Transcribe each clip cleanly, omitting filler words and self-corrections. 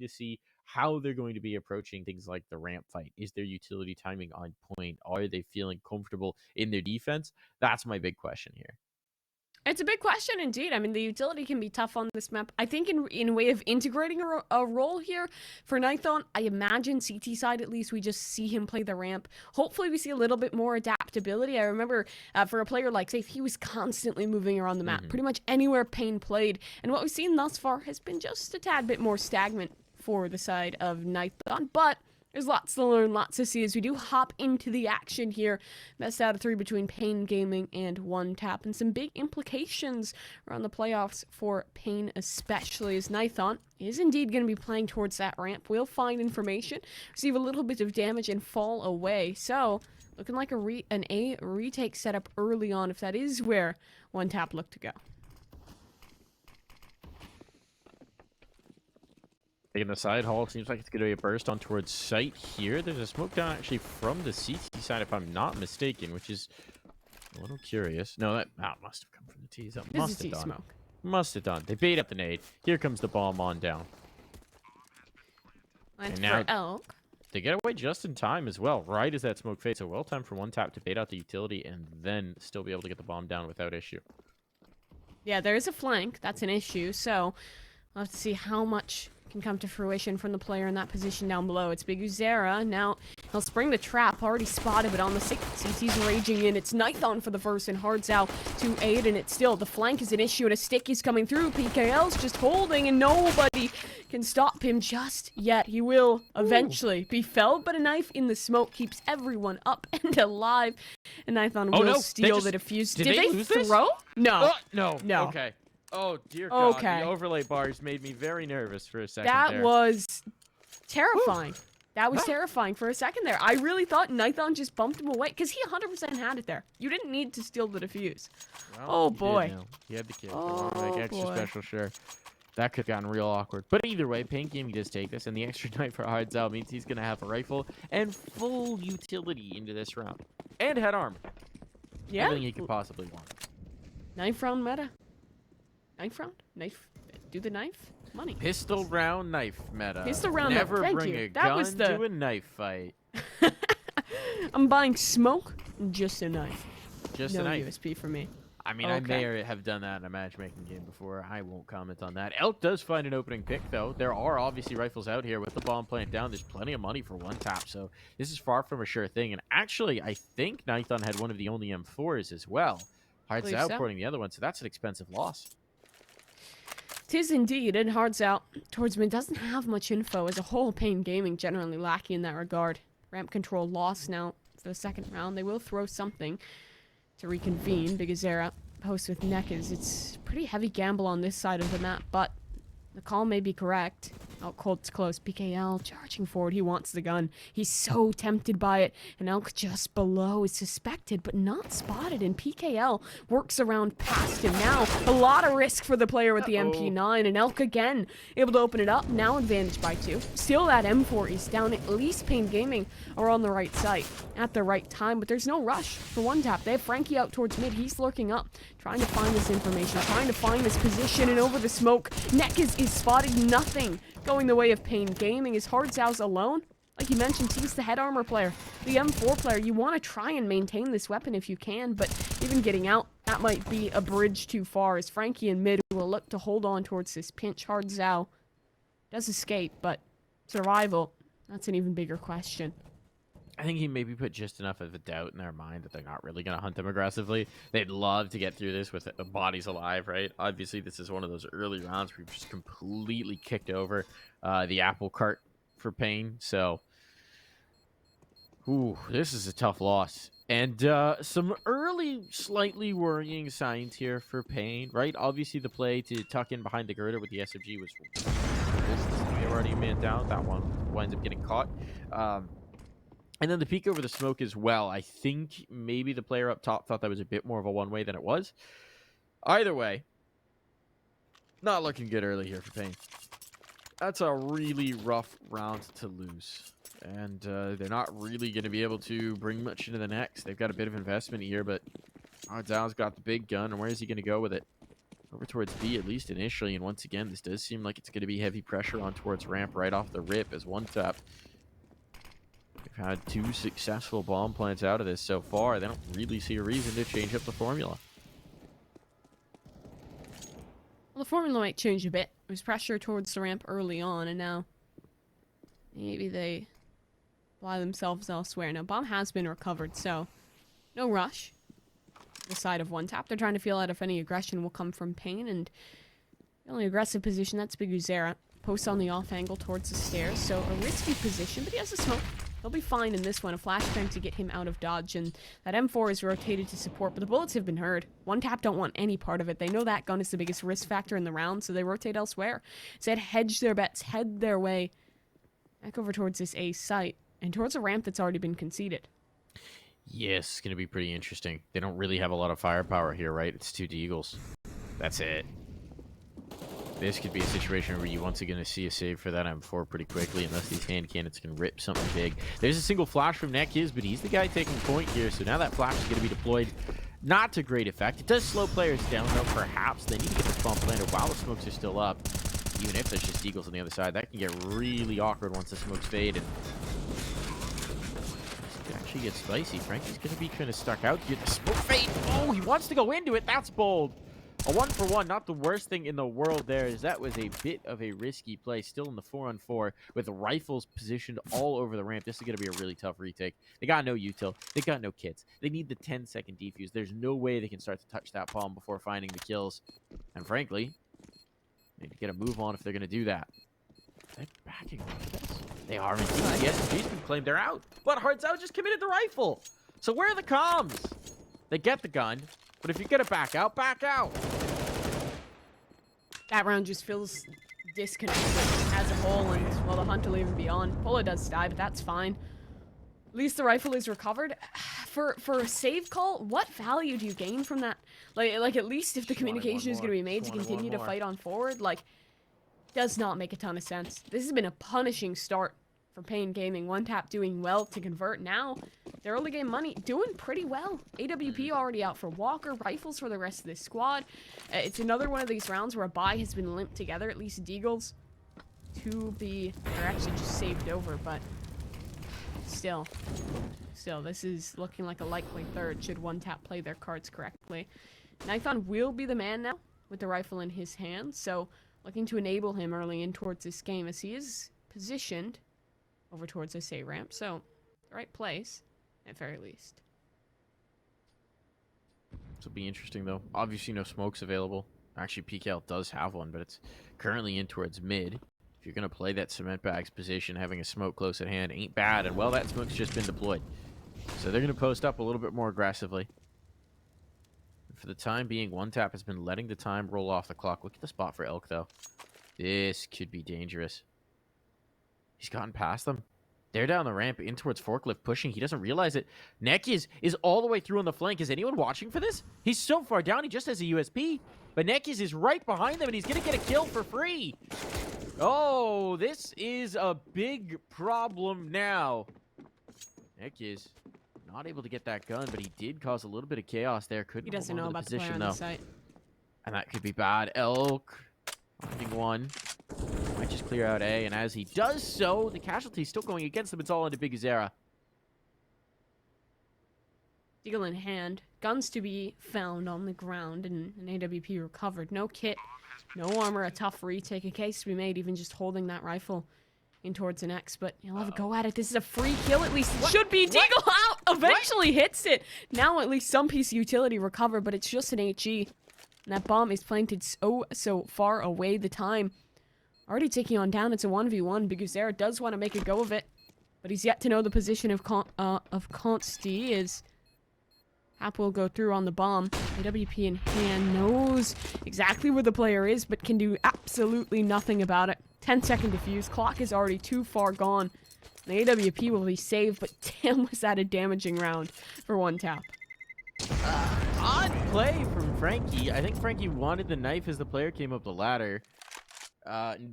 to see how they're going to be approaching things like the ramp fight. Is their utility timing on point? Are they feeling comfortable in their defense? That's my big question here. It's a big question indeed. I mean, the utility can be tough on this map. I think in a way of integrating a role here for Nython, I imagine CT side at least, we just see him play the ramp. Hopefully we see a little bit more adaptability. I remember for a player like Safe, he was constantly moving around the map, pretty much anywhere paiN played. And what we've seen thus far has been just a tad bit more stagnant for the side of Nython. But there's lots to learn, lots to see as we do hop into the action here. Best out of 3 between paiN Gaming and ONET4P, and some big implications around the playoffs for paiN, especially as Nython is indeed going to be playing towards that ramp. We'll find information, receive a little bit of damage, and fall away. So, looking like an A retake setup early on, if that is where ONET4P look to go. In the side hall, seems like it's going to be a burst on towards site here. There's a smoke down actually from the CT side, if I'm not mistaken, which is a little curious. No, that must have come from the T's. That must have done. Smoke. Must have done. They bait up the nade. Here comes the bomb on down. And now Elk. They get away just in time as well, right as that smoke fades. So well timed for ONET4P to bait out the utility and then still be able to get the bomb down without issue. Yeah, there is a flank. That's an issue. So we'll have to see how much can come to fruition from the player in that position down below. It's Big Uzera. Now he'll spring the trap, already spotted, but on the CT's raging in. It's Nython for the first and HardZao to aid, and it's still the flank is an issue, and a stick is coming through. PKL's just holding, and nobody can stop him just yet. He will eventually be felled, but a knife in the smoke keeps everyone up and alive, and Nython will steal the defuse. Did they throw? No. No. Okay. Oh, dear God. Okay. The overlay bars made me very nervous for a second there. That was terrifying. That was terrifying for a second there. I really thought Nython just bumped him away, because he 100% had it there. You didn't need to steal the defuse. Well, oh, boy. He had the kill. Like extra special, sure. That could have gotten real awkward. But either way, paiN Gaming does take this, and the extra knife for HardZao means he's going to have a rifle and full utility into this round. And head armor. Yeah. Everything he could possibly want. Knife round meta. Knife round? Knife? Do the knife? Money. Pistol round knife meta. Pistol round Never Thank bring you. a That gun was the... to a knife fight. I'm buying smoke, just a knife. Just no a knife. USP for me. I mean, I may have done that in a matchmaking game before. I won't comment on that. Elk does find an opening pick, though. There are obviously rifles out here with the bomb plant down. There's plenty of money for ONET4P, so this is far from a sure thing. And actually, I think Nython had one of the only M4s as well. HardZao porting the other one, so that's an expensive loss. 'Tis indeed, and HardZao towards mid doesn't have much info. As a whole, paiN Gaming generally lacking in that regard. Ramp control lost now for the second round. They will throw something to reconvene. Big Uzera posts with Nekas. It's a pretty heavy gamble on this side of the map, but the call may be correct. Out cold's close. PKL charging forward. He wants the gun. He's so tempted by it. And Elk just below is suspected, but not spotted. And PKL works around past him. Now, a lot of risk for the player with the MP9. And Elk again able to open it up. Now advantage by 2. Still that M4 is down. At least paiN Gaming are on the right site at the right time. But there's no rush for ONET4P. They have Frankie out towards mid. He's lurking up, trying to find this information, trying to find this position. And over the smoke, Nekas is spotted. Nothing going the way of paiN Gaming. Is HardZao's alone? Like you mentioned, he's the head armor player, the M4 player. You want to try and maintain this weapon if you can, but even getting out, that might be a bridge too far, as Frankie in mid will look to hold on towards this pinch. HardZao does escape, but survival, that's an even bigger question. I think he maybe put just enough of a doubt in their mind that they're not really going to hunt him aggressively. They'd love to get through this with the bodies alive, right? Obviously, this is one of those early rounds where we've just completely kicked over the apple cart for paiN. So, this is a tough loss. And some early, slightly worrying signs here for paiN, right? Obviously, the play to tuck in behind the girder with the SMG was... They were already man down. That one winds up getting caught. And then the peek over the smoke as well. I think maybe the player up top thought that was a bit more of a one-way than it was. Either way, not looking good early here for paiN. That's a really rough round to lose. And they're not really going to be able to bring much into the next. They've got a bit of investment here, but HardZao's got the big gun. And where is he going to go with it? over towards B, at least initially. And once again, this does seem like it's going to be heavy pressure on towards ramp right off the rip as ONET4P. They've had 2 successful bomb plants out of this so far. They don't really see a reason to change up the formula. Well, the formula might change a bit. There was pressure towards the ramp early on, and now maybe they fly themselves elsewhere. Now, bomb has been recovered, so no rush. The side of ONET4P. They're trying to feel out if any aggression will come from paiN, and the only aggressive position, that's biguzera. Posts on the off angle towards the stairs, so a risky position, but he has a smoke. He'll be fine in this one. A flashbang to get him out of dodge, and that M4 is rotated to support, but the bullets have been heard. ONET4P don't want any part of it. They know that gun is the biggest risk factor in the round, so they rotate elsewhere. Instead, hedge their bets, head their way back over towards this A site, and towards a ramp that's already been conceded. Yes, it's going to be pretty interesting. They don't really have a lot of firepower here, right? It's 2 Deagles. That's it. This could be a situation where you once again see a save for that M4 pretty quickly, unless these hand cannons can rip something big. There's a single flash from NetKiz, but he's the guy taking point here, so now that flash is going to be deployed. Not to great effect. It does slow players down, though. Perhaps they need to get this bomb planted while the smokes are still up. Even if there's just Deagles on the other side, that can get really awkward once the smokes fade. And it actually gets spicy. Frankie's going to be kind of stuck out here. The smoke fade. Oh, he wants to go into it. That's bold. A 1-for-1, not the worst thing in the world there, as that was a bit of a risky play. Still in the 4-on-4 with rifles positioned all over the ramp. This is going to be a really tough retake. They got no util. They got no kits. They need the 10-second defuse. There's no way they can start to touch that bomb before finding the kills. And frankly, they need to get a move on if they're going to do that. Are they backing off this? They are indeed. The SMG's been claimed. They're out. But Hearts Out just committed the rifle. So where are the comms? They get the gun. But if you get it back out, back out. That round just feels disconnected as a whole, and, well, the hunt will even be on. Polo does die, but that's fine. At least the rifle is recovered. For a save call, what value do you gain from that? Like at least if the communication is going to be made to continue to fight on forward, like, does not make a ton of sense. This has been a punishing start for paiN Gaming. ONET4P doing well to convert. Now, their early game money doing pretty well. AWP already out for Walker. Rifles for the rest of this squad. It's another one of these rounds where a buy has been linked together. At least Deagles to be, or actually just saved over, but still, this is looking like a likely third should ONET4P play their cards correctly. Nithon will be the man now with the rifle in his hand, so looking to enable him early in towards this game as he is positioned over towards this A ramp, so the right place at very least. This will be interesting though. Obviously no smokes available. Actually PKL does have one, but it's currently in towards mid. If you're going to play that cement bags position, having a smoke close at hand ain't bad. And well, that smoke's just been deployed. So they're going to post up a little bit more aggressively. For the time being, ONET4P has been letting the time roll off the clock. Look at the spot for Elk, though. This could be dangerous. He's gotten past them. They're down the ramp in towards Forklift pushing. He doesn't realize it. NetKiz is all the way through on the flank. Is anyone watching for this? He's so far down, he just has a USP. But NetKiz is right behind them, and he's going to get a kill for free. Oh, this is a big problem now. NetKiz not able to get that gun, but he did cause a little bit of chaos there. Couldn't He doesn't hold know on to about the the player position, on though. the site. And that could be bad. Elk finding one. Might just clear out A, and as he does so, the casualty is still going against him. It's all into biguzera. Deagle in hand. Guns to be found on the ground, and an AWP recovered. No kit, no armor, a tough retake. A case to be made, even just holding that rifle in towards an X, but he'll have a go at it. This is a free kill, at least. It should be. Deagle out! Eventually hits it. Now at least some piece of utility recovered, but it's just an HE. And that bomb is planted so far away. The time already ticking on down. It's a 1v1. biguzera does want to make a go of it, but he's yet to know the position of Consti is. Hap will go through on the bomb. AWP in hand, knows exactly where the player is, but can do absolutely nothing about it. 10-second defuse. Clock is already too far gone. The AWP will be saved, but damn, was that a damaging round for ONET4P. Odd play from Frankie. I think Frankie wanted the knife as the player came up the ladder.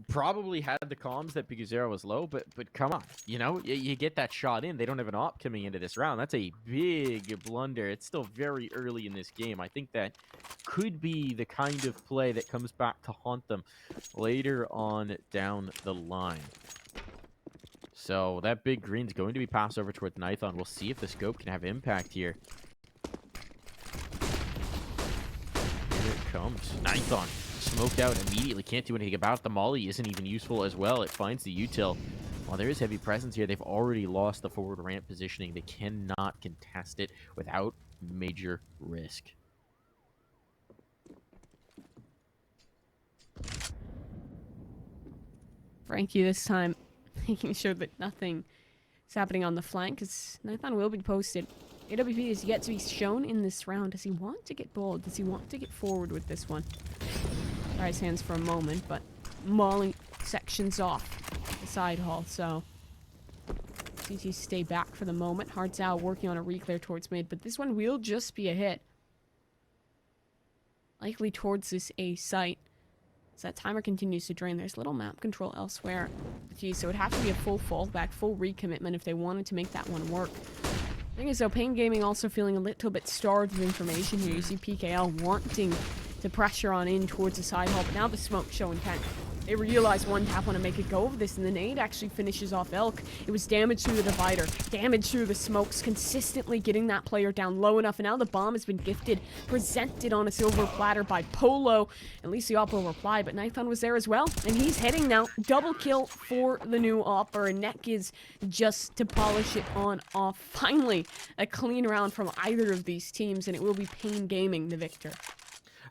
Probably had the comms that Biguzero was low, but come on, you know, you get that shot in. They don't have an op coming into this round. That's a big blunder. It's still very early in this game. I think that could be the kind of play that comes back to haunt them later on down the line. So that big green's going to be passed over towards Nithon. We'll see if the scope can have impact here. Here it comes. Nithon smoked out immediately. Can't do anything about it. The molly isn't even useful as well. It finds the util. While there is heavy presence here, they've already lost the forward ramp positioning. They cannot contest it without major risk. Frankie this time making sure that nothing is happening on the flank, because Nithon will be posted. AWP is yet to be shown in this round. Does he want to get bold? Does he want to get forward with this one? Try his hands for a moment, but Molly sections off the side hall, so CT stay back for the moment. Hearts out working on a reclear towards mid, but this one will just be a hit. Likely towards this A site. As that timer continues to drain, there's little map control elsewhere. So it would have to be a full fallback, full recommitment if they wanted to make that one work. The thing is though, paiN Gaming also feeling a little bit starved of information here. You see PKL wanting to pressure on in towards the side hall, but now the smoke show intent. They realize ONET4P want to make a go of this, and the nade actually finishes off Elk. It was damage through the divider, damage through the smokes, consistently getting that player down low enough, and now the bomb has been gifted, presented on a silver platter by Polo. At least the op will reply, but Nithon was there as well, and he's heading now. Double kill for the new opper, and Neck is just to polish it on off. Finally, a clean round from either of these teams, and it will be paiN Gaming the victor.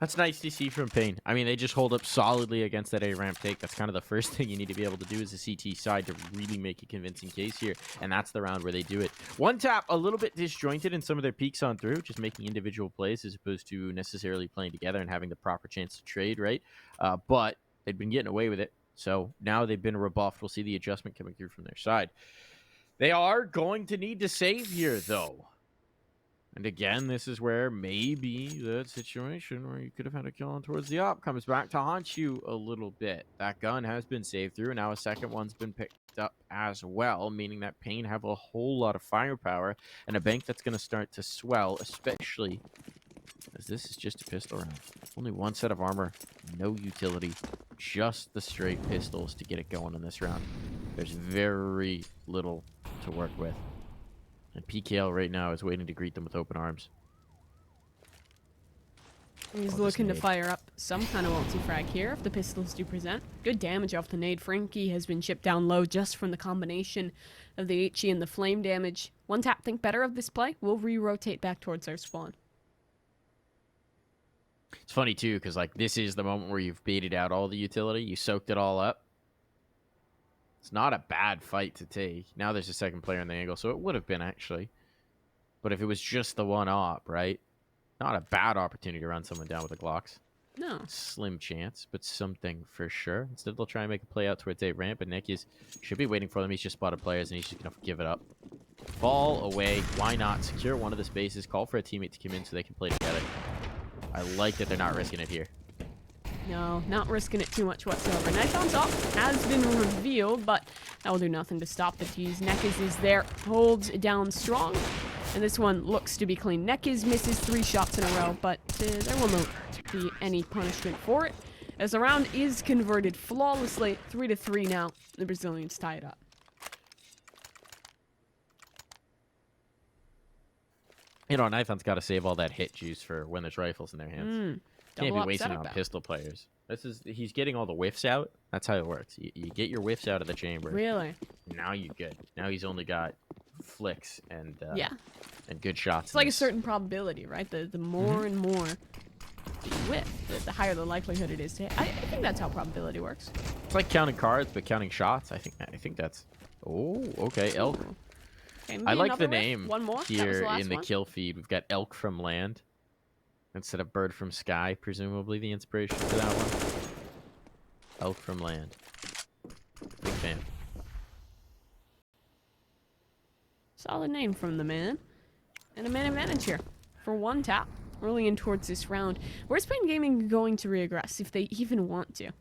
That's nice to see from paiN. I mean, they just hold up solidly against that A-ramp take. That's kind of the first thing you need to be able to do as a CT side to really make a convincing case here. And that's the round where they do it. ONET4P, a little bit disjointed in some of their peaks on through, just making individual plays as opposed to necessarily playing together and having the proper chance to trade, right? But they've been getting away with it. So now they've been rebuffed. We'll see the adjustment coming through from their side. They are going to need to save here, though. And again, this is where maybe that situation where you could have had a kill on towards the op comes back to haunt you a little bit. That gun has been saved through, and now a second one's been picked up as well, meaning that paiN have a whole lot of firepower and a bank that's going to start to swell, especially as this is just a pistol round. Only one set of armor, no utility, just the straight pistols to get it going in this round. There's very little to work with. And PKL right now is waiting to greet them with open arms. He's looking to fire up some kind of multi-frag here if the pistols do present. Good damage off the nade. Frankie has been chipped down low just from the combination of the HE and the flame damage. ONET4P think better of this play. We'll re-rotate back towards our spawn. It's funny too, because like this is the moment where you've baited out all the utility. You soaked it all up. It's not a bad fight to take. Now there's a second player in the angle, so it would have been actually. But if it was just the one op, right? Not a bad opportunity to run someone down with the Glocks. No. Slim chance, but something for sure. Instead, they'll try and make a play out towards A ramp, and Nick should be waiting for them. He's just spotted players, and he's just going to give it up. Fall away. Why not? Secure one of the spaces. Call for a teammate to come in so they can play together. I like that they're not risking it here. No, not risking it too much whatsoever. Nithon's off has been revealed, but that will do nothing to stop the tease. Nekiz is there, holds down strong, and this one looks to be clean. Nekiz misses 3 shots in a row, but there will not be any punishment for it, as the round is converted flawlessly. 3-3 now. The Brazilians tie it up. You know, Nithon's got to save all that hit juice for when there's rifles in their hands. Can't be wasting it on pistol players. He's getting all the whiffs out. That's how it works. You get your whiffs out of the chamber. Really? Now you good. Now he's only got flicks and and good shots. It's like a certain probability, right? The more and more you whiff, the higher the likelihood it is to hit. I think that's how probability works. It's like counting cards, but counting shots. I think that's. Oh, okay, Elk. Okay, I like the name one more here in the kill feed. We've got Elk from Land instead of Bird from Sky, presumably the inspiration for that one. Elk from Land. Big fan. Solid name from the man. And a man advantage here for ONET4P early in towards this round. Where's paiN Gaming going to regress if they even want to?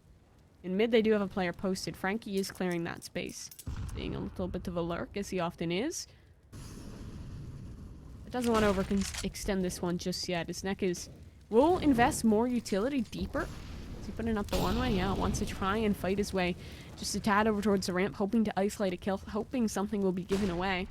In mid, they do have a player posted. Frankie is clearing that space, being a little bit of a lurk, as he often is. It doesn't want to overextend this one just yet. His neck is... will invest more utility deeper. Is he putting up the one-way? Yeah, wants to try and fight his way just a tad over towards the ramp, hoping to isolate a kill, hoping something will be given away.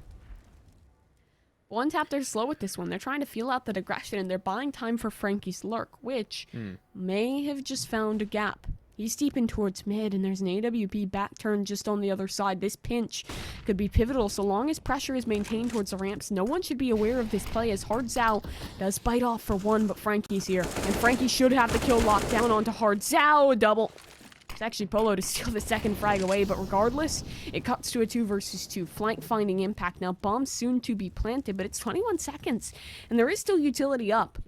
One tap, they're slow with this one. They're trying to feel out that aggression, and they're buying time for Frankie's lurk, which may have just found a gap. He's deeping towards mid, and there's an AWP back turn just on the other side. This pinch could be pivotal. So long as pressure is maintained towards the ramps, no one should be aware of this play, as Hard Zao does bite off for one, but Frankie's here. And Frankie should have the kill locked down onto Hard Zao. A double. It's actually Polo to steal the second frag away, but regardless, it cuts to a 2 versus 2. Flank finding impact. Now, bomb soon to be planted, but it's 21 seconds, and there is still utility up.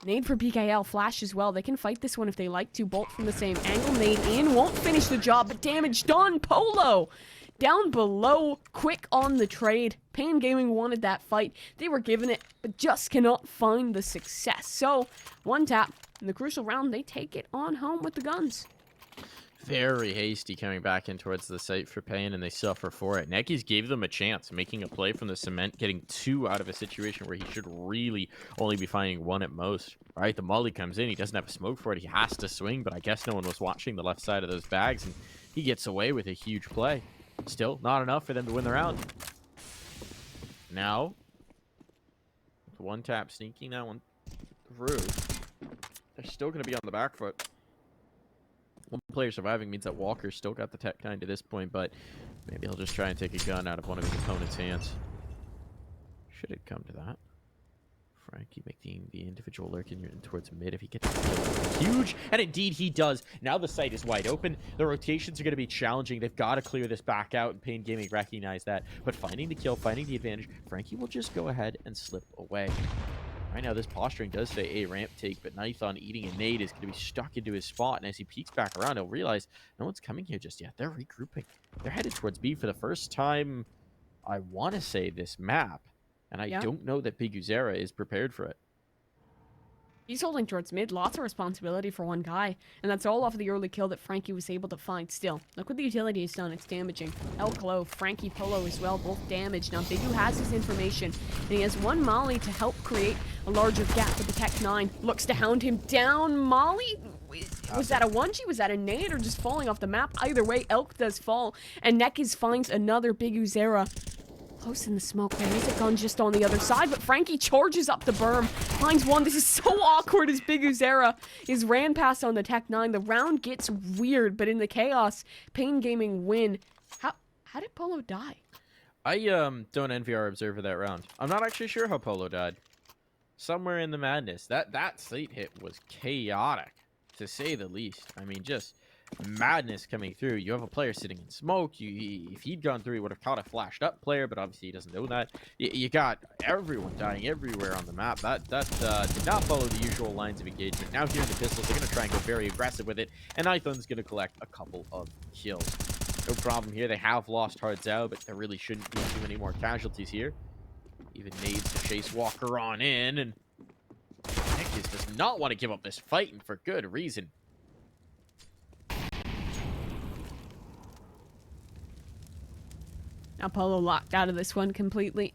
Nade for PKL, flash as well. They can fight this one if they like to. Bolt from the same angle. Nade in, won't finish the job, but damage done. Polo down below, quick on the trade. paiN Gaming wanted that fight. They were given it, but just cannot find the success. So, one tap in the crucial round, they take it on home with the guns. Very hasty coming back in towards the site for paiN, and they suffer for it. Nekis gave them a chance, making a play from the cement, getting 2 out of a situation where he should really only be finding 1 at most. All right, the molly comes in. He doesn't have a smoke for it. He has to swing, but I guess no one was watching the left side of those bags, and he gets away with a huge play. Still, not enough for them to win the round. Now, one tap sneaking that one through. They're still going to be on the back foot. One player surviving means that Walker's still got the tech 9 to this point, but maybe he'll just try and take a gun out of one of his opponent's hands. Should it come to that? Frankie making the individual lurk in towards mid if he gets huge, and indeed he does. Now the site is wide open. The rotations are going to be challenging. They've got to clear this back out, and paiN Gaming recognize that. But finding the kill, finding the advantage, Frankie will just go ahead and slip away. Right now, this posturing does say a ramp take, but Nython eating a nade is going to be stuck into his spot, and as he peeks back around, he'll realize no one's coming here just yet. They're regrouping. They're headed towards B for the first time, I want to say, this map, and I don't know that Big Uzera is prepared for it. He's holding towards mid, lots of responsibility for one guy, and that's all off of the early kill that Frankie was able to find. Still, look what the utility has done, it's damaging. Elk low, Frankie Polo as well, both damaged. Now Bigu has his information, and he has one molly to help create a larger gap with the tech 9. Looks to hound him down. Molly? Was that a 1G? Was that a nade, or just falling off the map? Either way, Elk does fall, and Nekis finds another Big Uzera. Close in the smoke. There is a gun just on the other side, but Frankie charges up the berm, finds one. This is so awkward as Big Uzera is ran past on the tech 9. The round gets weird, but in the chaos, paiN Gaming win. How did Polo die? I don't envy our observer that round. I'm not actually sure how Polo died. Somewhere in the madness. That slate hit was chaotic, to say the least. I mean, just madness coming through. You have a player sitting in smoke. If he'd gone through, he would have caught a flashed up player, but obviously he doesn't know that. You got everyone dying everywhere on the map. That did not follow the usual lines of engagement. Now here in the pistols, they're going to try and go very aggressive with it, and Nython's going to collect a couple of kills. No problem here. They have lost Hard Zao, but there really shouldn't be too many more casualties here. Even nades to chase Walker on in, and Nekis does not want to give up this fight, and for good reason. Now Polo locked out of this one completely.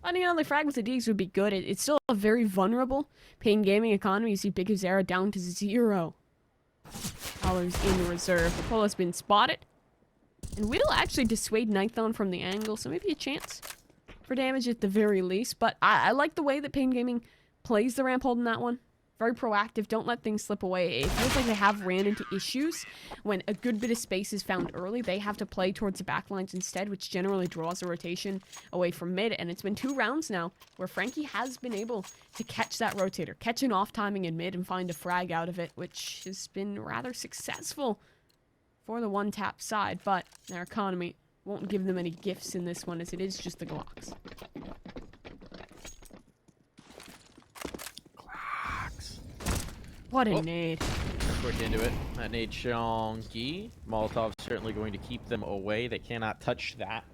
Finding another frag with the Ds would be good. It's still a very vulnerable paiN Gaming economy. You see Big Uzera down to $0 in reserve. Polo's been spotted. And Whittle actually dissuade Nython from the angle, so maybe a chance for damage at the very least. But I like the way that paiN Gaming plays the ramp hold in that one. Very proactive, don't let things slip away. It feels like they have ran into issues when a good bit of space is found early. They have to play towards the backlines instead, which generally draws a rotation away from mid. And it's been 2 rounds now where Frankie has been able to catch that rotator, catch an off timing in mid and find a frag out of it, which has been rather successful for the one tap side. But their economy won't give them any gifts in this one, as it is just the Glocks. What a nade. Quick into it. That nade chonky. Molotov's certainly going to keep them away. They cannot touch that.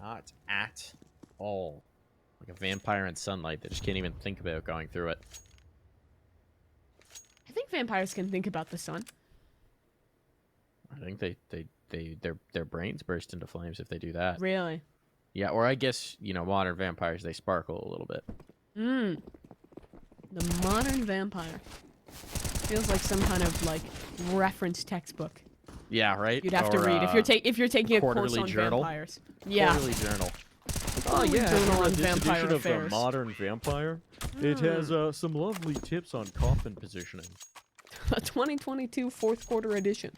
Not at all. Like a vampire in sunlight. They just can't even think about going through it. I think vampires can think about the sun. I think their brains burst into flames if they do that. Really? Yeah, or I guess, modern vampires, they sparkle a little bit. The modern vampire. Feels like some kind of, like, reference textbook. Yeah, right? You'd have to read if you're taking a course quarterly on journal. vampires. Yeah. Quarterly journal. Quarterly journal on this vampire edition of the affairs. Modern Vampire, it has some lovely tips on coffin positioning. A 2022 fourth quarter edition.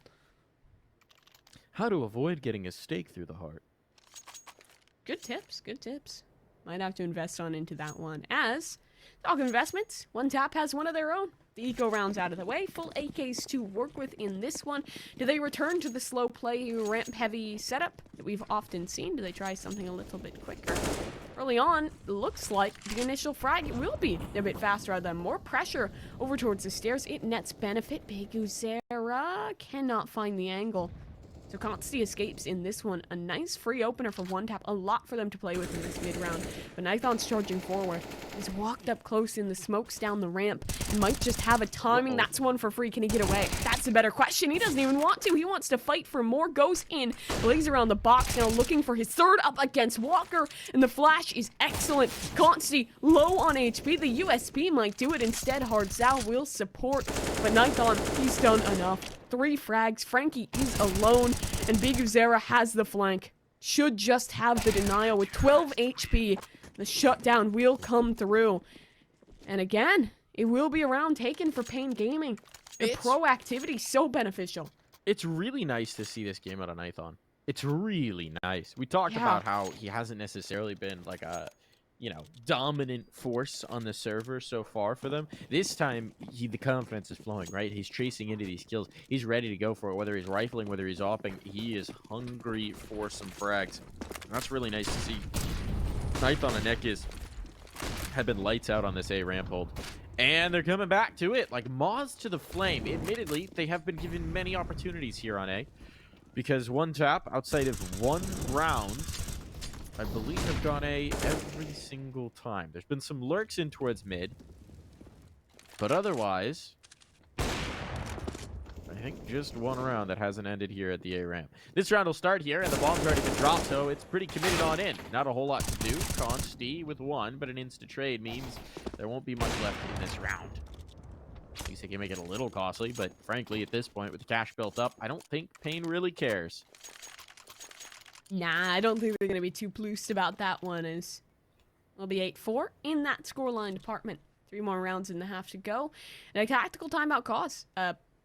How to avoid getting a stake through the heart. Good tips, good tips. Might have to invest into that one. As, talk investments, ONETAP has one of their own. The eco round's out of the way, full AKs to work with in this one. Do they return to the slow play, ramp heavy setup that we've often seen? Do they try something a little bit quicker? Early on, looks like the initial frag will be a bit faster than more pressure over towards the stairs. It nets benefit. Biguzera cannot find the angle. So Consti escapes in this one. A nice free opener for ONETAP. A lot for them to play with in this mid-round. But Nithon's charging forward. He's walked up close in the smokes down the ramp. And might just have a timing. That's one for free. Can he get away? That's a better question. He doesn't even want to. He wants to fight for more. Goes in. Blaze around the box now, looking for his third up against Walker. And the flash is excellent. Consti low on HP. The USP might do it instead. Hard Zal will support. But Nithon, he's done enough. 3 frags. Frankie is alone. And Biguzera has the flank. Should just have the denial with 12 HP. The shutdown will come through. And again, it will be a round taken for paiN Gaming. The proactivity so beneficial. It's really nice to see this game out of Nithon. It's really nice. We talked about how he hasn't necessarily been like a dominant force on the server so far for them. This time, the confidence is flowing, right? He's chasing into these kills. He's ready to go for it, whether he's rifling, whether he's opping. He is hungry for some frags. And that's really nice to see. Nithon and Nekis have been lights out on this A ramp hold. And they're coming back to it, like moths to the flame. Admittedly, they have been given many opportunities here on A. Because ONETAP, outside of one round, I believe have gone A every single time. There's been some lurks in towards mid. But otherwise, I think just one round that hasn't ended here at the A ramp. This round will start here, and the bomb's already been dropped, so it's pretty committed on in. Not a whole lot to do. Consti with 1, but an insta-trade means there won't be much left in this round. At least they can make it a little costly, but frankly, at this point, with the cash built up, I don't think paiN really cares. Nah, I don't think they're going to be too pleased about that one. As it'll be 8-4 in that scoreline department. 3 more rounds and a half to go. And a tactical timeout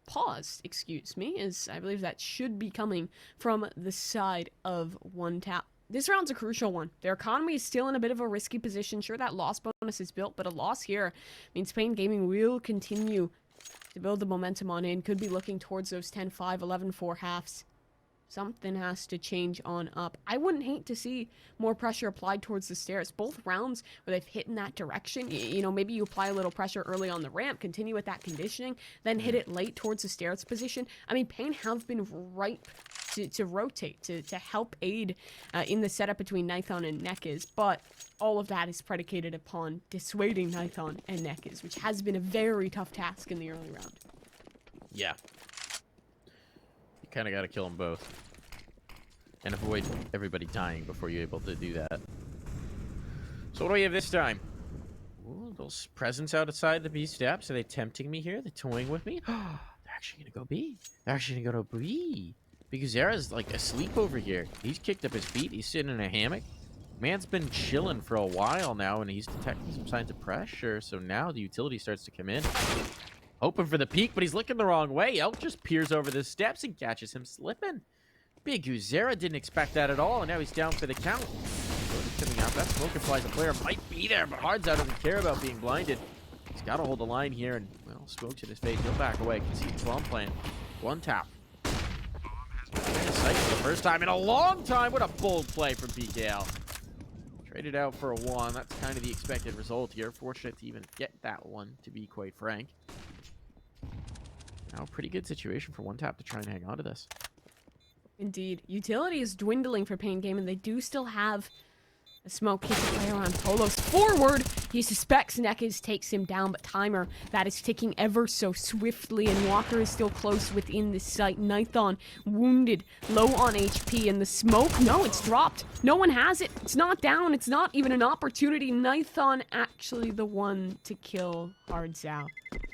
paused, excuse me, as I believe that should be coming from the side of ONETAP. This round's a crucial one. Their economy is still in a bit of a risky position. Sure, that loss bonus is built, but a loss here means paiN Gaming will continue to build the momentum on in. Could be looking towards those 10-5, 11-4 halves. Something has to change on up. I wouldn't hate to see more pressure applied towards the stairs. Both rounds where they've hit in that direction, maybe you apply a little pressure early on the ramp, continue with that conditioning, then hit it late towards the stairs position. I mean, paiN have been ripe to rotate, to help aid in the setup between Nithon and Nekis, but all of that is predicated upon dissuading Nithon and Nekis, which has been a very tough task in the early round. Yeah. You kind of got to kill them both. And avoid everybody dying before you're able to do that. So what do we have this time? Ooh, those presents outside the B steps. Are they tempting me here? They're toying with me? They're actually going to go B. They're actually going to go B. Because Zera's like asleep over here. He's kicked up his feet. He's sitting in a hammock. Man's been chilling for a while now, and he's detecting some signs of pressure. So now the utility starts to come in. Hoping for the peek, but he's looking the wrong way. Elk just peers over the steps and catches him slipping. Biguzera didn't expect that at all, and now he's down for the count. Coming out. That smoke implies the player might be there, but Hardzow doesn't care about being blinded. He's got to hold the line here, and, well, smoke's in his face. He'll back away. Can see the bomb plan. ONETAP. Sight for the first time in a long time. What a bold play from PKL. Traded out for a 1. That's kind of the expected result here. Fortunate to even get that one, to be quite frank. Now, a pretty good situation for ONETAP to try and hang on to this. Indeed. Utility is dwindling for paiN Gaming. They do still have The smoke hits the player on Polo's forward. He suspects Nekaz takes him down, but timer that is ticking ever so swiftly, and Walker is still close within the sight. Nithon wounded, low on HP, and the smoke, no, it's dropped. No one has it. It's not down. It's not even an opportunity. Nithon actually the one to kill Hardzao.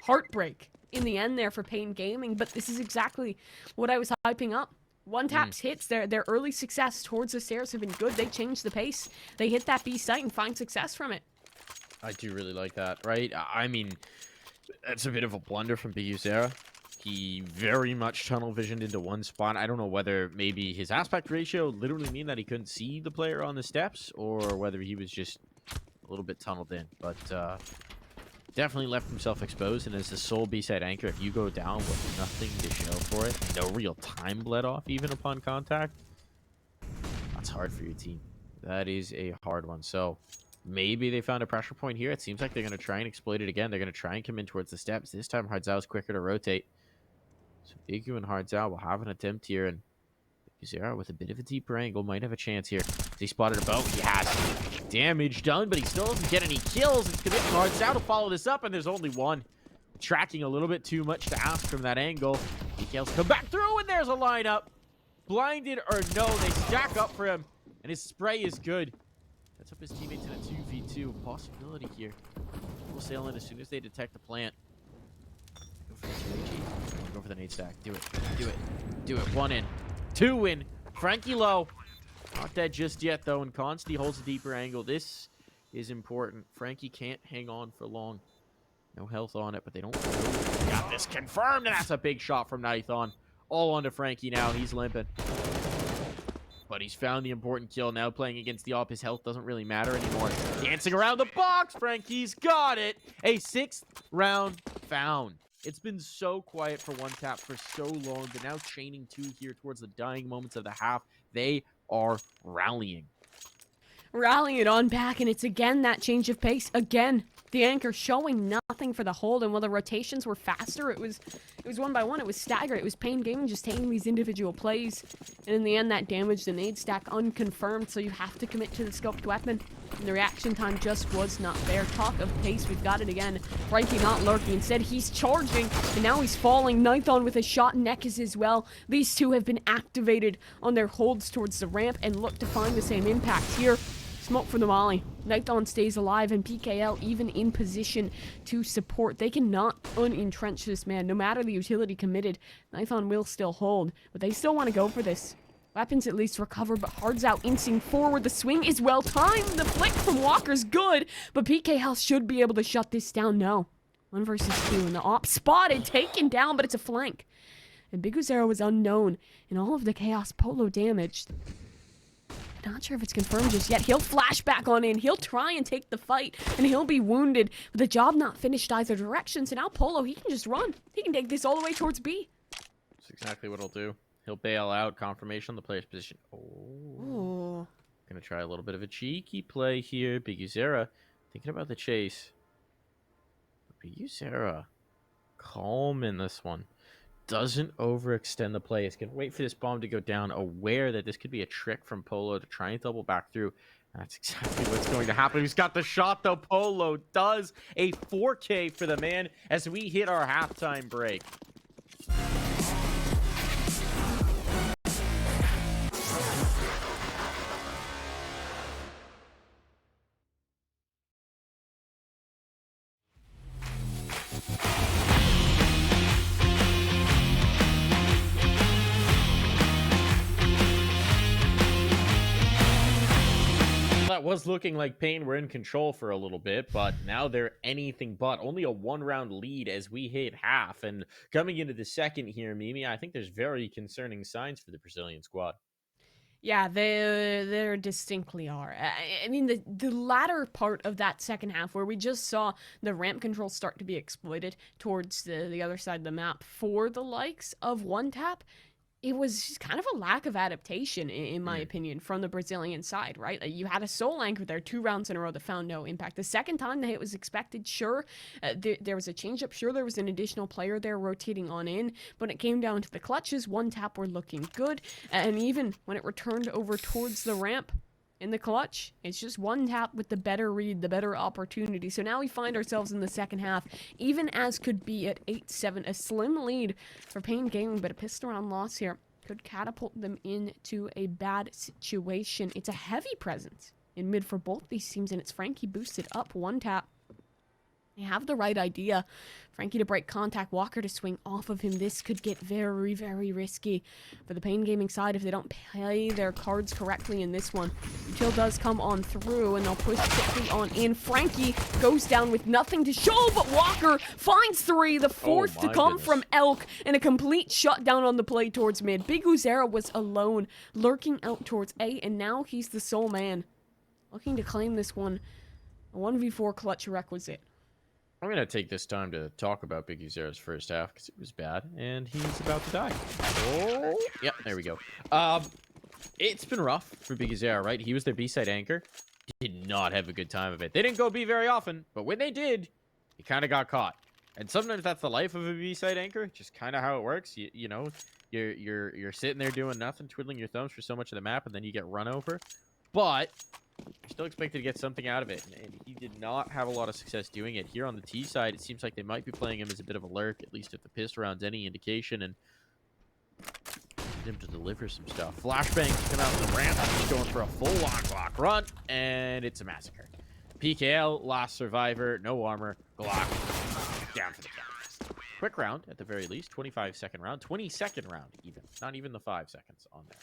Heartbreak in the end there for paiN Gaming, but this is exactly what I was hyping up. One tap's hits, their early success towards the stairs have been good. They changed the pace. They hit that B site and find success from it. I do really like that, right? I mean, that's a bit of a blunder from Biguzera. He very much tunnel visioned into one spot. I don't know whether maybe his aspect ratio literally mean that he couldn't see the player on the steps, or whether he was just a little bit tunneled in. But definitely left himself exposed, and as the sole B-side anchor, if you go down with nothing to show for it, no real time bled off even upon contact, that's hard for your team. That is a hard one. So maybe they found a pressure point here. It seems like they're going to try and exploit it again. They're going to try and come in towards the steps. This time, Hardzao is quicker to rotate. So Bigu and Hardzao will have an attempt here, and Biguzera with a bit of a deeper angle might have a chance here. Has he spotted a boat? He has damage done, but he still doesn't get any kills. It's going to be Hardzao to follow this up, and there's only one. Tracking a little bit too much to ask from that angle. PKL's come back through, and there's a lineup. Blinded or no, they stack up for him, and his spray is good. That's up his teammates in a 2v2 possibility here. We'll sail in as soon as they detect the plant. Go for the 2AG. Go for the nade stack. Do it. Do it. Do it. 1 in. 2 in. Frankie low. Not dead just yet, though, and Consti holds a deeper angle. This is important. Frankie can't hang on for long. No health on it, but they don't... Got this confirmed, and that's a big shot from Nithon. All onto Frankie now. He's limping. But he's found the important kill. Now playing against the op, his health doesn't really matter anymore. Dancing around the box, Frankie's got it. A 6th round found. It's been so quiet for one tap for so long, but now chaining 2 here towards the dying moments of the half. They are rallying. Rallying it on back, and it's again that change of pace. Again, the anchor showing nothing for the hold, and while the rotations were faster, it was one by one. It was staggered. It was paiN Gaming just taking these individual plays, and in the end, that damage, the nade stack unconfirmed, so you have to commit to the scoped weapon. And the reaction time just was not there. Talk of pace, we've got it again. Frankie not lurking. Instead, he's charging, and now he's falling. Nithon with a shot, Nekaz as well. These two have been activated on their holds towards the ramp and look to find the same impact here. Smoke for the molly. Nithon stays alive, and PKL even in position to support. They cannot unentrench this man. No matter the utility committed, Nithon will still hold, but they still want to go for this. Weapons at least recover, but Hardzao incing forward. The swing is well timed. The flick from Walker's good, but PKL should be able to shut this down. No. 1 versus 2, and the op spotted, taken down, but it's a flank. And Biguzera was unknown in all of the chaos. Polo damaged. Not sure if it's confirmed just yet. He'll flash back on in. He'll try and take the fight, and he'll be wounded. But the job not finished either direction, so now Polo, he can just run. He can take this all the way towards B. That's exactly what he'll do. He'll bail out. Confirmation on the player's position. Oh. Gonna try a little bit of a cheeky play here. Biguzera thinking about the chase. Biguzera calm in this one. Doesn't overextend the play. It's going to wait for this bomb to go down, aware that this could be a trick from Polo to try and double back through. That's exactly what's going to happen. He's got the shot, though. Polo does a 4K for the man as we hit our halftime break. That was looking like paiN were in control for a little bit, but now they're anything but. Only a 1-round lead as we hit half. And coming into the second here, Mimi, I think there's very concerning signs for the Brazilian squad. Yeah, there distinctly are. I mean, the latter part of that second half where we just saw the ramp control start to be exploited towards the other side of the map for the likes of ONET4P, it was kind of a lack of adaptation, in my opinion, from the Brazilian side, right? You had a sole anchor there 2 rounds in a row that found no impact. The second time the hit was expected, sure. There was a change-up. Sure, there was an additional player there rotating on in. But it came down to the clutches. ONET4P were looking good. And even when it returned over towards the ramp, in the clutch, it's just one tap with the better read, the better opportunity. So now we find ourselves in the second half, even as could be at 8-7, a slim lead for paiN Gaming, but a pistol round loss here could catapult them into a bad situation. It's a heavy presence in mid for both these teams, and it's Frankie boosted up one tap. They have the right idea. Frankie to break contact, Walker to swing off of him. This could get very, very risky for the paiN Gaming side if they don't play their cards correctly in this one. Util does come on through, and they'll push quickly on in. Frankie goes down with nothing to show, but Walker finds 3, the fourth to come from Elk, and a complete shutdown on the play towards mid. Big Uzera was alone, lurking out towards A, and now he's the sole man, looking to claim this one. A 1v4 clutch requisite. I'm going to take this time to talk about Big Uzera's first half because it was bad, and he's about to die. Oh, yeah, there we go. It's been rough for Big Uzera, right? He was their B-side anchor. Did not have a good time of it. They didn't go B very often, but when they did, he kind of got caught. And sometimes that's the life of a B-side anchor, just kind of how it works. You know, you're sitting there doing nothing, twiddling your thumbs for so much of the map, and then you get run over. But you're still expected to get something out of it, and he did not have a lot of success doing it. Here on the T side, it seems like they might be playing him as a bit of a lurk, at least if the pistol round's any indication, and him to deliver some stuff. Flashbang come out of the ramp, he's going for a full Glock run, and it's a massacre. PKL, last survivor, no armor, Glock, down for the count. Quick round, at the very least, 25-second round, 22nd round even, not even the 5 seconds on there.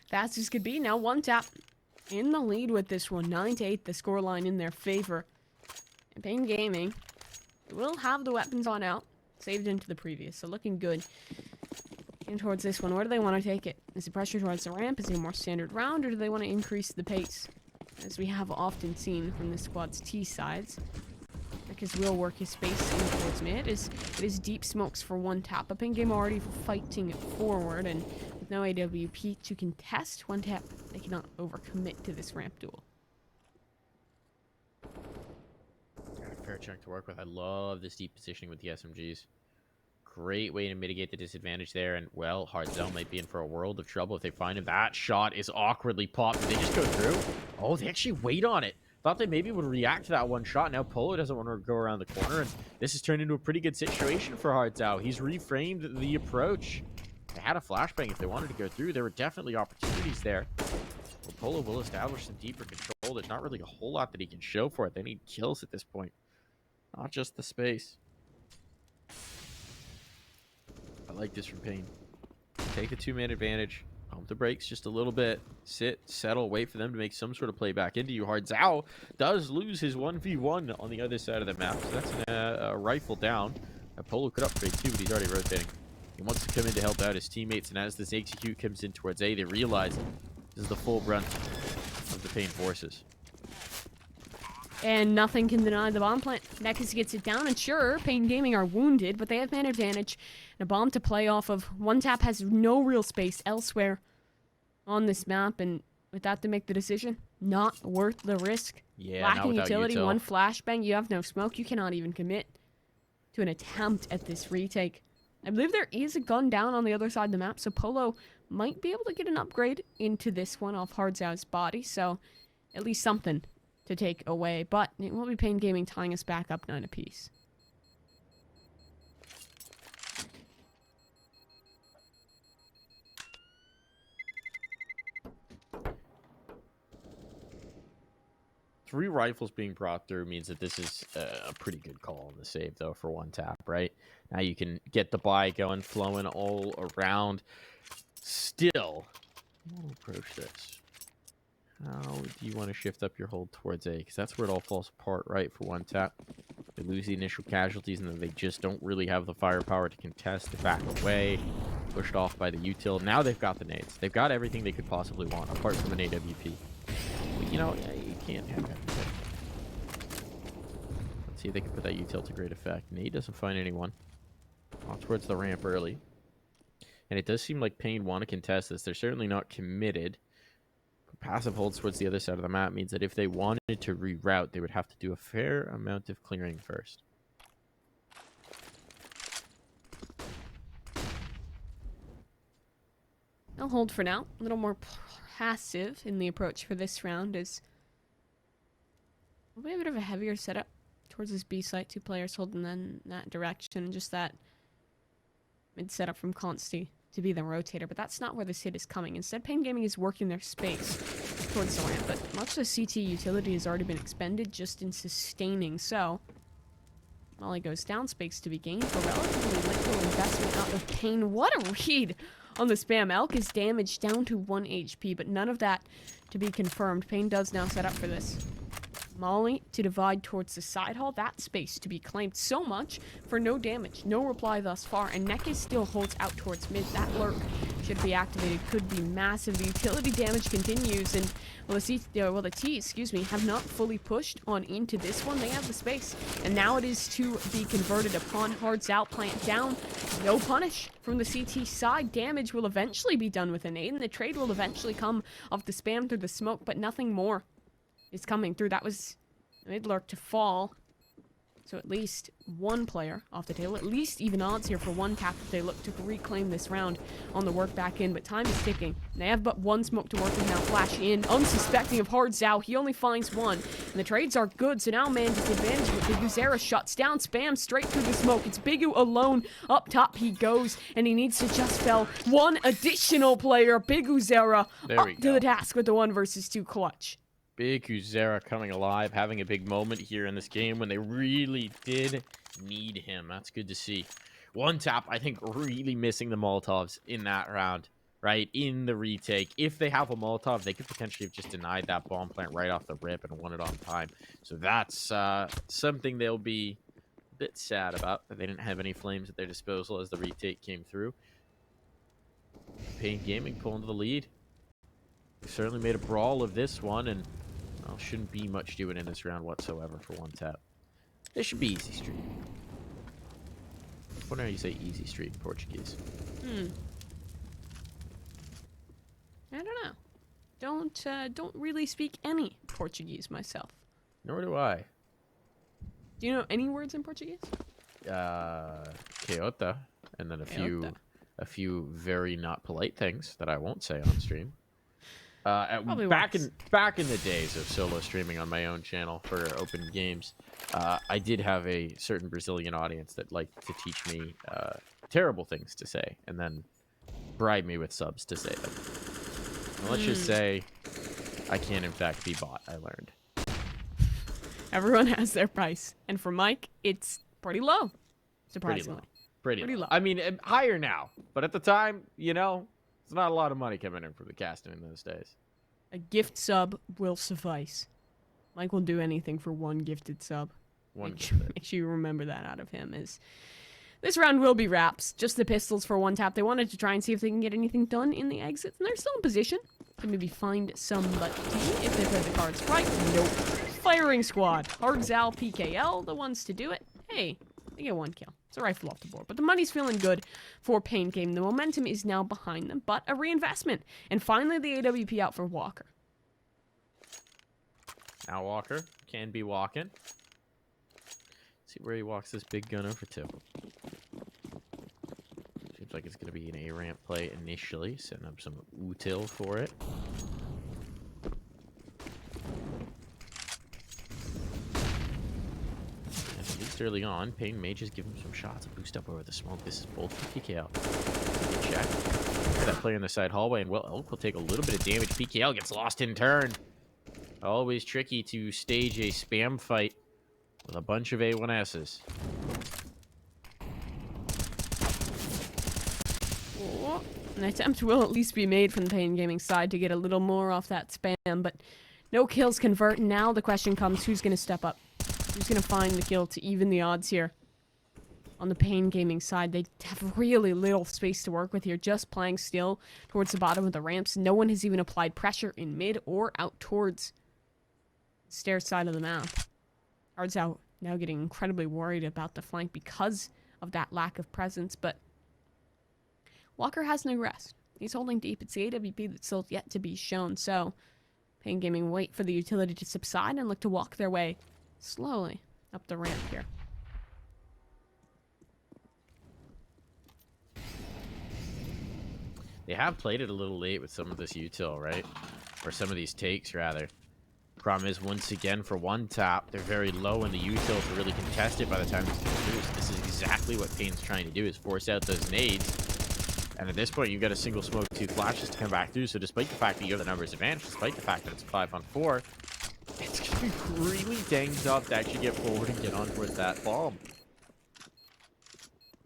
Fast as could be. Now one tap in the lead with this one. 9-8, the scoreline in their favor. And paiN Gaming will have the weapons on out. Saved into the previous, so looking good. In towards this one, where do they want to take it? Is it pressure towards the ramp? Is it a more standard round, or do they want to increase the pace? As we have often seen from the squad's T sides. Because will work his space in towards mid. It is deep smokes for one tap. But paiN Game already fighting forward, and with no AWP to contest one tap, they cannot overcommit to this ramp duel. Got a fair chunk to work with. I love this deep positioning with the SMGs. Great way to mitigate the disadvantage there, and well, Hard Zone might be in for a world of trouble if they find him. That shot is awkwardly popped. Did they just go through? Oh, they actually wait on it. Thought they maybe would react to that one shot. Now Polo doesn't want to go around the corner, and this has turned into a pretty good situation for Hardzao. He's reframed the approach. They had a flashbang if they wanted to go through. There were definitely opportunities there. Well, Polo will establish some deeper control. There's not really a whole lot that he can show for it. They need kills at this point, not just the space. I like this from paiN. Take the 2-man advantage. Pump the brakes just a little bit. Sit, settle, wait for them to make some sort of play back into you. Hardzao does lose his 1v1 on the other side of the map. So that's a rifle down. Polo could upgrade too, but he's already rotating. He wants to come in to help out his teammates, and as this execute comes in towards A, they realize this is the full brunt of the paiN forces. And nothing can deny the bomb plant. Nekus gets it down, and sure, paiN Gaming are wounded, but they have man advantage. And a bomb to play off of. One tap has no real space elsewhere on this map, and with that to make the decision, not worth the risk. Yeah, lacking utility, one flashbang, you have no smoke, you cannot even commit to an attempt at this retake. I believe there is a gun down on the other side of the map, so Polo might be able to get an upgrade into this one off Hardzao's body, so at least something to take away, but it will be paiN Gaming tying us back up 9 apiece. Three rifles being brought through means that this is a pretty good call on the save, though, for one tap, right? Now you can get the buy going, flowing all around. Still, we'll approach this. How do you want to shift up your hold towards A? Because that's where it all falls apart, right? For one tap, they lose the initial casualties, and then they just don't really have the firepower to contest. They back away, pushed off by the util. Now they've got the nades. They've got everything they could possibly want, apart from an AWP. But, you know, you can't have everything. Let's see if they can put that util to great effect. Nade doesn't find anyone. Off towards the ramp early. And it does seem like paiN want to contest this. They're certainly not committed. Passive holds towards the other side of the map means that if they wanted to reroute, they would have to do a fair amount of clearing first. They'll hold for now. A little more passive in the approach for this round is probably a bit of a heavier setup towards this B site. 2 players holding in that direction, and just that mid setup from Consti to be the rotator. But that's not where this hit is coming. Instead, paiN Gaming is working their space towards the ramp. But much of the CT utility has already been expended just in sustaining. So Molly goes down, space to be gained for relatively little investment out of paiN. What a read on the spam. Elk is damaged down to 1 HP, but none of that to be confirmed. paiN does now set up for this. Molly to divide towards the side hall. That space to be claimed. So much for no damage. No reply thus far. And Nekis still holds out towards mid. That lurk should be activated. Could be massive. The utility damage continues. And the T, excuse me, have not fully pushed on into this one. They have the space. And now it is to be converted upon. Hard's out. Plant down. No punish from the CT side. Damage will eventually be done with a nade. And the trade will eventually come of the spam through the smoke. But nothing more is coming through. That was mid lurk to fall. So at least 1 player off the table. At least even odds here for ONET4P if they look to reclaim this round on the work back in. But time is ticking. They have but 1 smoke to work with now. Flash in, unsuspecting of Hard Zao. He only finds 1. And the trades are good. So now man disadvantage. But Biguzera shuts down. Spam straight through the smoke. It's Bigu alone. Up top he goes. And he needs to just fell 1 additional player. Biguzera up to the task with the 1 versus 2 clutch. Biguzera coming alive, having a big moment here in this game when they really did need him. That's good to see. ONET4P, I think, really missing the Molotovs in that round, right? In the retake. If they have a Molotov, they could potentially have just denied that bomb plant right off the rip and won it on time. So that's something they'll be a bit sad about, that they didn't have any flames at their disposal as the retake came through. paiN Gaming pulling to the lead. Certainly made a brawl of this one, and well, shouldn't be much doing in this round whatsoever for ONET4P. This should be easy street. What do you say easy street in Portuguese? I don't know. Don't really speak any Portuguese myself. Nor do I. Do you know any words in Portuguese? Queota, and then a few very not polite things that I won't say on stream. Back in the days of solo streaming on my own channel for open games, I did have a certain Brazilian audience that liked to teach me terrible things to say and then bribe me with subs to say them. And let's just say I can in fact be bought, I learned. Everyone has their price, and for Mike, it's pretty low, surprisingly. Pretty low. I mean, higher now, but at the time, you know, it's not a lot of money coming in from the casting in those days. A gift sub will suffice. Mike will do anything for 1 gifted sub. Make sure you remember that out of him. This round will be wraps. Just the pistols for ONET4P. They wanted to try and see if they can get anything done in the exits, and they're still in position to maybe find somebody if they play the cards right. Nope. Firing squad. Hard Zao, PKL, the ones to do it. Hey, they get 1 kill. It's a rifle off the board, but the money's feeling good for paiN Game. The momentum is now behind them, but a reinvestment. And finally, the AWP out for Walker. Now Walker can be walking. See where he walks this big gun over to. Seems like it's going to be an A-ramp play initially. Setting up some util for it. Early on, paiN may just give him some shots and boost up over the smoke. This is both for PKL. Good check. That player in the side hallway, and well, Elk will take a little bit of damage. PKL gets lost in turn. Always tricky to stage a spam fight with a bunch of A1Ss. Oh, an attempt will at least be made from the paiN Gaming side to get a little more off that spam, but no kills convert. Now the question comes, who's going to step up? Who's going to find the kill to even the odds here? On the paiN Gaming side, they have really little space to work with here, just playing still towards the bottom of the ramps. No one has even applied pressure in mid or out towards the stair side of the map. Hard's out now getting incredibly worried about the flank because of that lack of presence, but Walker has no rest. He's holding deep. It's the AWP that's still yet to be shown, so paiN Gaming wait for the utility to subside and look to walk their way slowly up the ramp here. they have played it a little late with some of this util, right? Or some of these takes, rather. Problem is, once again, for one tap, they're very low in the util to really contest it by the time it's produced. This is exactly what paiN's trying to do, is force out those nades. And at this point, you've got a single smoke, 2 flashes to come back through. So despite the fact that you have the numbers advantage, despite the fact that it's 5-on-4, it's going to be really dang tough to actually get forward and get on towards that bomb.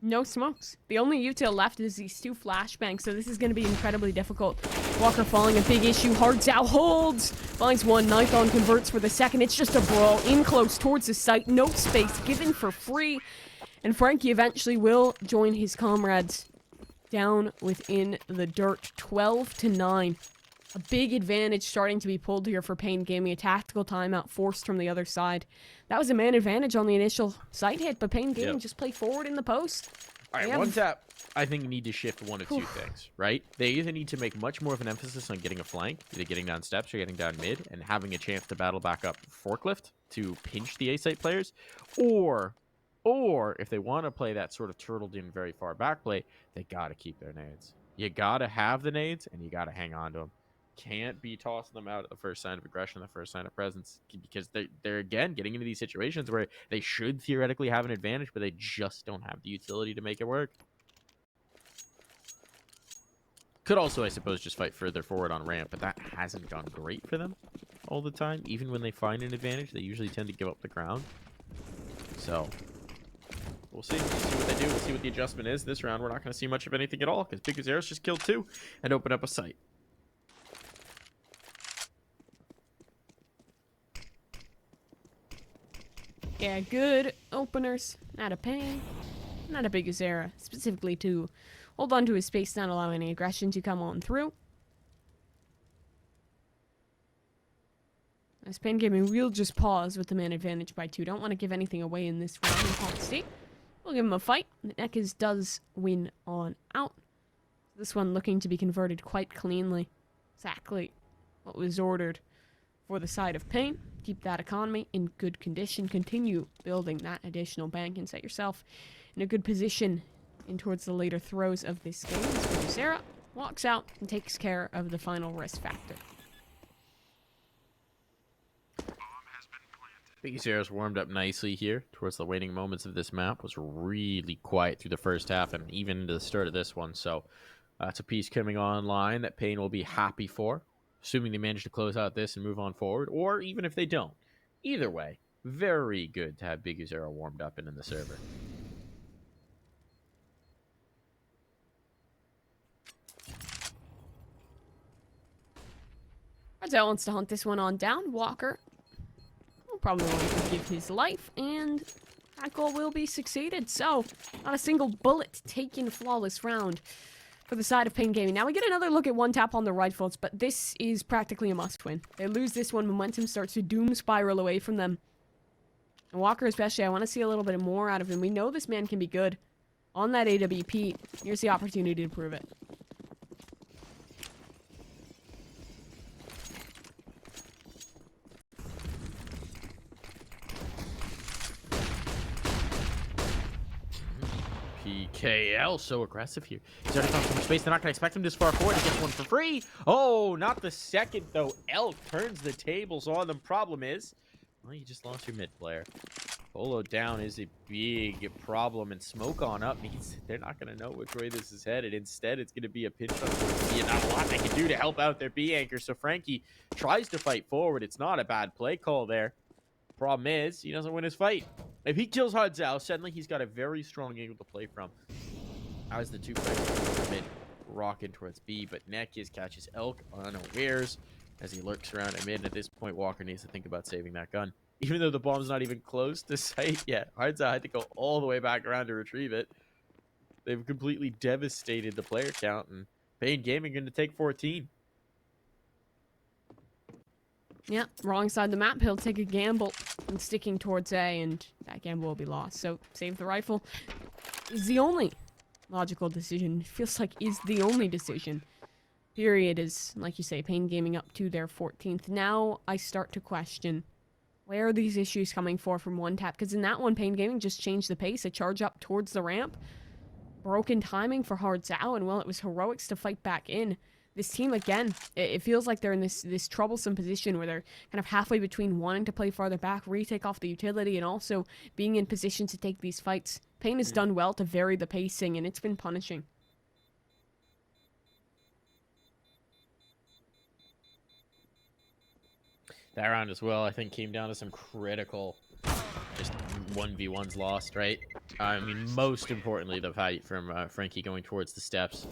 No smokes. The only util left is these 2 flashbangs, so this is going to be incredibly difficult. Walker falling, a big issue. Hardzao holds. Finds one. Nithon converts for the second. It's just a brawl. In close towards the site. No space given for free. And Frankie eventually will join his comrades down within the dirt. 12-9. A big advantage starting to be pulled here for paiN Gaming. A tactical timeout forced from the other side. That was a man advantage on the initial site hit, but paiN Gaming just play forward in the post. All right, one tap, I think, need to shift one of 2 things, right? They either need to make much more of an emphasis on getting a flank, either getting down steps or getting down mid, and having a chance to battle back up forklift to pinch the A-site players, or if they want to play that sort of turtled in very far back play, they got to keep their nades. You got to have the nades, and you got to hang on to them. Can't be tossing them out at the first sign of aggression, the first sign of presence, because they're again getting into these situations where they should theoretically have an advantage, but they just don't have the utility to make it work. Could also, I suppose, just fight further forward on ramp, but that hasn't gone great for them all the time. Even when they find an advantage, they usually tend to give up the ground. So we'll see. We'll see what they do. We'll see what the adjustment is. This round, we're not going to see much of anything at all, because Big Zeros just killed 2 and opened up a site. Yeah, good openers. Not a paiN. Not a big Azera. Specifically to hold on to his space, not allow any aggression to come on through. As paiN Gaming, we'll just pause with the man advantage by 2. Don't want to give anything away in this round in hot state. We'll give him a fight. Nekes does win on out. This one looking to be converted quite cleanly. Exactly what was ordered for the side of paiN. Keep that economy in good condition. Continue building that additional bank and set yourself in a good position in towards the later throws of this game. So Sarah walks out and takes care of the final risk factor. Big Zeros warmed up nicely here towards the waning moments of this map. Was really quiet through the first half and even into the start of this one. So that's a piece coming online that paiN will be happy for, assuming they manage to close out this and move on forward, or even if they don't. Either way, very good to have Big Zero warmed up and in the server. Hardzao wants to hunt this one on down. Walker will probably want to give his life, and that goal will be succeeded. So, not a single bullet taken, flawless round for the side of paiN Gaming. Now we get another look at one tap on the rifles, but this is practically a must-win. They lose this one, momentum starts to doom spiral away from them. And Walker especially, I want to see a little bit more out of him. We know this man can be good on that AWP. Here's the opportunity to prove it. PKL so aggressive here. He's already found so much space. They're not going to expect him this far forward. He gets one for free. Oh, not the second, though. Elk turns the tables on them. Problem is, well, you just lost your mid player. Polo down is a big problem, and smoke on up means they're not going to know which way this is headed. Instead, it's going to be a pinch up towards B, and not a lot they can do to help out their B anchor. So Frankie tries to fight forward. It's not a bad play call there. Problem is, he doesn't win his fight. If he kills Hardzao, suddenly he's got a very strong angle to play from. As the 2 players mid rocking towards B, but Nekes catches Elk unawares as he lurks around at mid. And at this point, Walker needs to think about saving that gun. Even though the bomb's not even close to sight yet, Hardzao had to go all the way back around to retrieve it. They've completely devastated the player count, and paiN Gaming going to take 14. Yeah, wrong side of the map. He'll take a gamble and sticking towards A, and that gamble will be lost. So, save the rifle is the only logical decision. It feels like is the only decision. Period is, like you say, paiN Gaming up to their 14th. Now, I start to question, where are these issues coming from one tap? Because in that one, paiN Gaming just changed the pace. A charge up towards the ramp. broken timing for Hard Zao, and well, it was heroics to fight back in. This team, again, it feels like they're in this troublesome position where they're kind of halfway between wanting to play farther back, retake off the utility, and also being in position to take these fights. paiN has done well to vary the pacing, and it's been punishing. That round as well, I think, came down to some critical, just 1v1s lost, right? I mean, most importantly, the fight from Frankie going towards the steps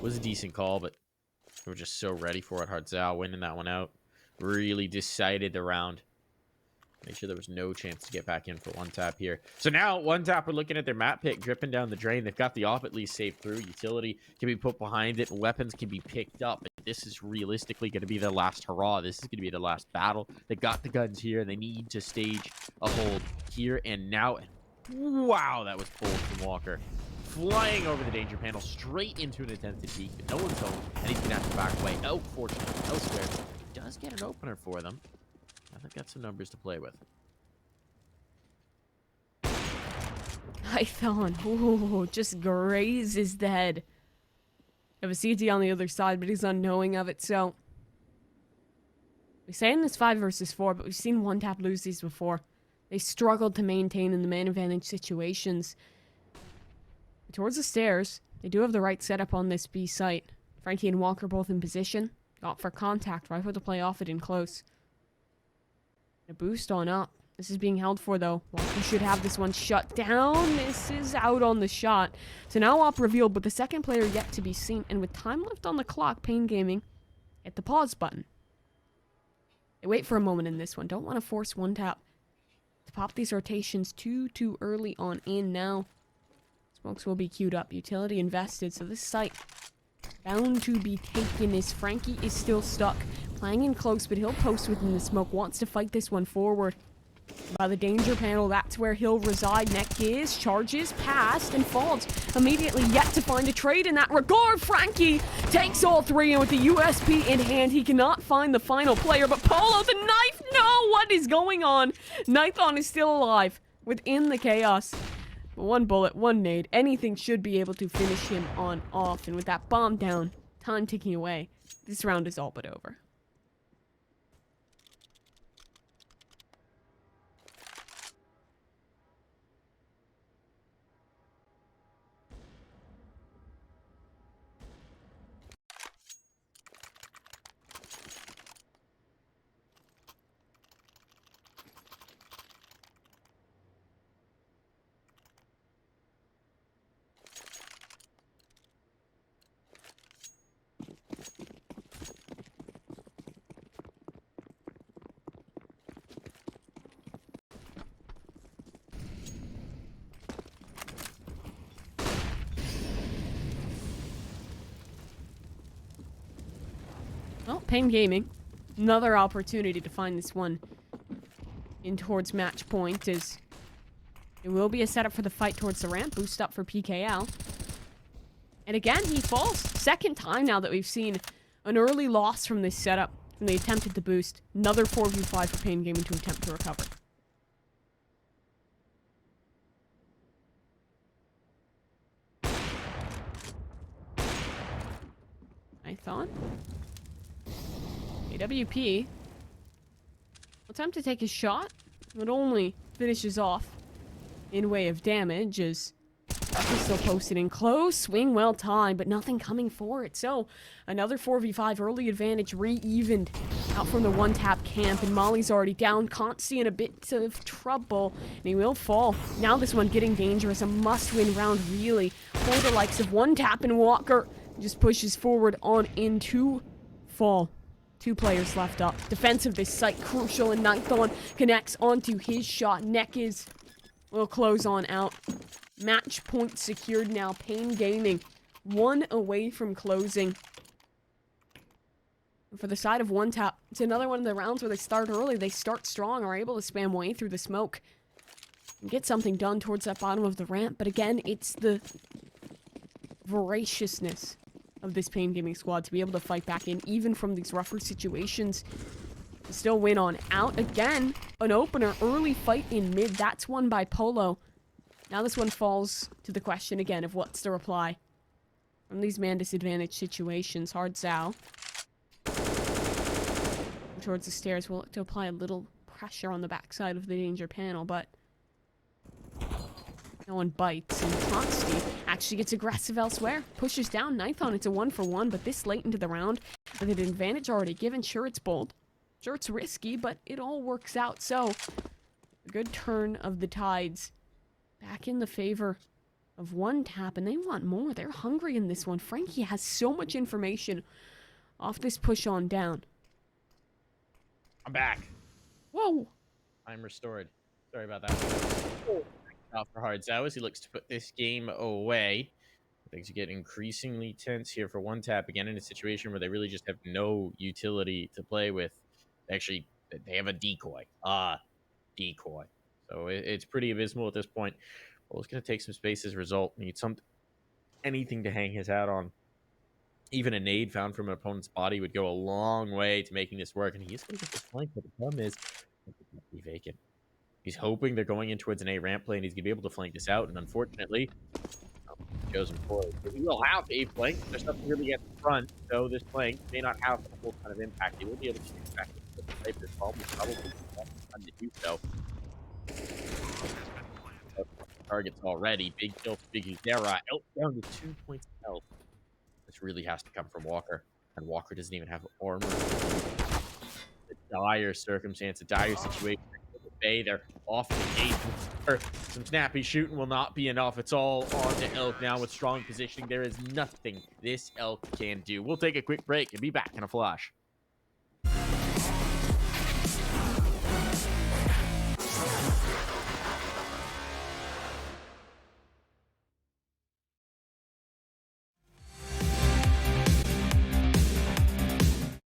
was a decent call, but we were just so ready for it. Hard Zao winning that one out. Really decided the round. Make sure there was no chance to get back in for ONET4P here. So now ONET4P are looking at their map pick dripping down the drain. They've got the off at least saved through. Utility can be put behind it. Weapons can be picked up. But this is realistically going to be their last hurrah. This is going to be the last battle. They got the guns here. They need to stage a hold here and now. Wow, that was bold from Walker. Flying over the danger panel straight into an attempted peek. But no one's home. And he's going to have to back away. Oh, fortunately, elsewhere. He does get an opener for them. They've got some numbers to play with. Python, ooh, just grazes the head of a CT on the other side, but he's unknowing of it, so... We say in this 5 versus 4, but we've seen ONET4P lose these before. They struggled to maintain in the man advantage situations. Towards the stairs, they do have the right setup on this B site. Frankie and Walker both in position. Got for contact, right for the play off it in close. A boost on up. This is being held for, though. Walker should have this one shut down. This is out on the shot. So now op revealed, but the second player yet to be seen. And with time left on the clock, paiN Gaming hit the pause button. They wait for a moment in this one. Don't want to force ONET4P to pop these rotations too early on in now. Smokes will be queued up. Utility invested. So this site bound to be taken as Frankie is still stuck. Playing in close, but he'll post within the smoke. Wants to fight this one forward. By the danger panel, that's where he'll reside. Neck is, charges, past, and falls. Immediately yet to find a trade in that regard. Frankie takes all three, and with the USP in hand, he cannot find the final player. But Polo, the knife, no! What is going on? Nithon is still alive within the chaos. But one bullet, one nade. Anything should be able to finish him on off. And with that bomb down, time ticking away, this round is all but over. Well, paiN Gaming, another opportunity to find this one in towards match point is it will be a setup for the fight towards the ramp, boost up for PKL. And again, he falls. Second time now that we've seen an early loss from this setup when they attempted to boost. Another 4v5 for paiN Gaming to attempt to recover. Python. AWP will attempt to take his shot, but only finishes off in way of damage as he's still posted in close. Swing well timed, but nothing coming for it. So another 4v5 early advantage re-evened out from the ONET4P camp, and Molly's already down. Consti in a bit of trouble, and he will fall. Now this one getting dangerous. A must-win round, really, for the likes of ONET4P, and Walker just pushes forward on into fall. 2 players left up. Defense of this site crucial, and Nithon connects onto his shot. Neck is will close on out. Match point secured now. paiN Gaming 1 away from closing. For the side of ONET4P, it's another one of the rounds where they start early. They start strong, are able to spam way through the smoke and get something done towards that bottom of the ramp. But again, it's the voraciousness of this paiN Gaming squad to be able to fight back in, even from these rougher situations. To still win on out. Again, an opener. Early fight in mid. That's won by Polo. Now this one falls to the question again of what's the reply. From these man disadvantaged situations, Hard Zao towards the stairs will look to apply a little pressure on the backside of the danger panel, but no one bites, and Dust2 actually gets aggressive elsewhere. Pushes down Nithon. It's a 1-for-1, but this late into the round, with an advantage already given, sure it's bold, sure it's risky, but it all works out. So, a good turn of the tides back in the favor of ONET4P, and they want more. They're hungry in this one. Frankie has so much information off this push on down. I'm back. Whoa! I'm restored. Sorry about that. Out for Hard Zao as he looks to put this game away. Things get increasingly tense here for ONET4P again in a situation where they really just have no utility to play with. Actually, they have a decoy. Decoy. So it's pretty abysmal at this point. Well, it's going to take some space as a result. Need anything to hang his hat on. Even a nade found from an opponent's body would go a long way to making this work. And he is going to get this flank, but the problem is it's going to be vacant. He's hoping they're going in towards an A ramp play, and he's going to be able to flank this out. And unfortunately, chosen for it. He will have a flank. There's nothing really at the front, so this flank may not have the full kind of impact. He will be able to get back to the play, but it's probably time to do so. Targets already. Big kill for Big Uzera. Out down to 2 points of health. This really has to come from Walker, and Walker doesn't even have armor. A dire circumstance, a dire situation. They're off the gate. Some snappy shooting will not be enough. It's all on to Elk now with strong positioning. There is nothing this Elk can do. We'll take a quick break and be back in a flash.